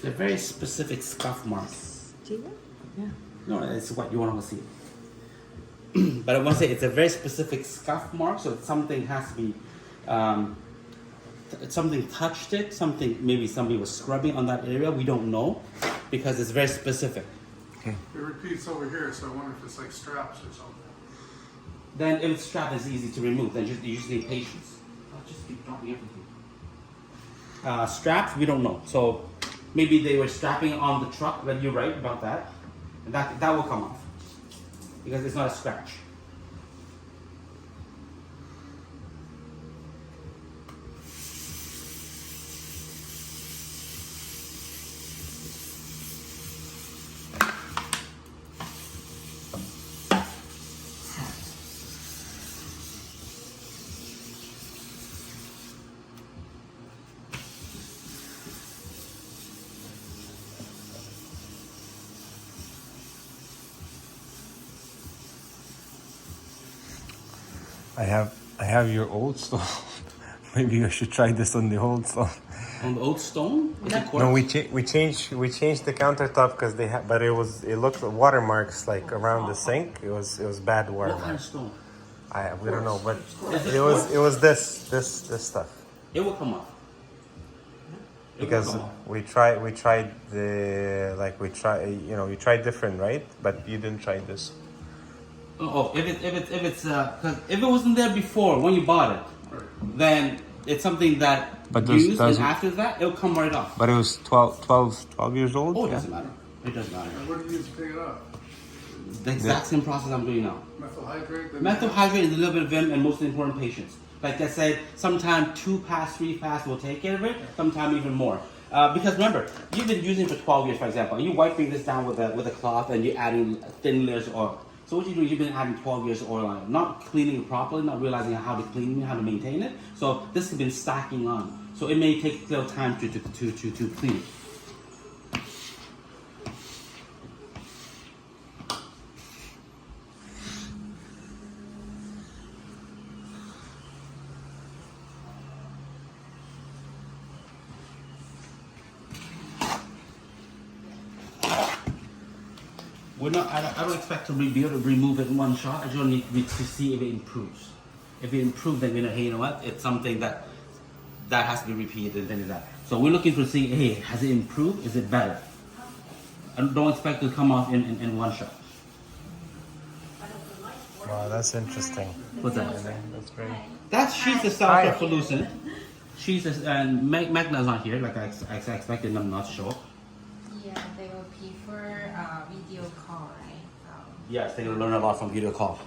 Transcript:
It's a very specific scuff mark. Yeah. No, it's what you want to see. But I want to say it's a very specific scuff mark, so something has to be, something touched it, maybe somebody was scrubbing on that area. We don't know because it's very specific. Okay. It repeats over here, so I wonder if it's like straps or something. Then if it's strapped, it's easy to remove. Then you just need patience. I'll just keep dropping everything. Straps, we don't know. So maybe they were strapping on the truck, but you're right about that. And that will come off because it's not a scratch. I have your old stone. Maybe you should try this on the old stone. On the old stone? Is it No, quartz? we changed the countertop because but it looked watermarks like around the sink. It was bad What kind of watermarks. stone? We don't know, but Is it it was this stuff. It will come off. It will Because come off. we tried you tried different, right? But you didn't try this. Oh, if it's because if it wasn't there before when you bought it, then it's something that But used and does after that it'll come right off. But it was 12 years old. Oh, it doesn't matter. It doesn't matter. And what do you use to take it off? The exact same process I'm doing now. Methyl hydrate? then- Methyl hydrate is a little bit of vim and most important patience. Like I said, sometime 2 pass, 3 pass will take care of it. Sometime even more. Because remember, you've been using it for 12 years, for example. And you're wiping this down with a cloth and you're adding thin layers of oil. So what you do, you've been adding 12 years of oil on it, not cleaning it properly, not realizing how to clean it, how to maintain it. So this has been stacking on. So it may take a little time to clean it. I don't expect to be able to remove it in one shot. I just need to see if it improves. If it improves, then we know, hey, you know what? It's something that has to be repeated and things like that. So we're looking to see, hey, has it improved? Is it better? And don't expect it to come off in one shot. Wow, that's interesting. What's that? That's great. She's the sulfur pollucent. And Magna's not here, like I expected them not to show up. Yeah, they will prefer video call, right? Yes, they're gonna learn a lot from video call.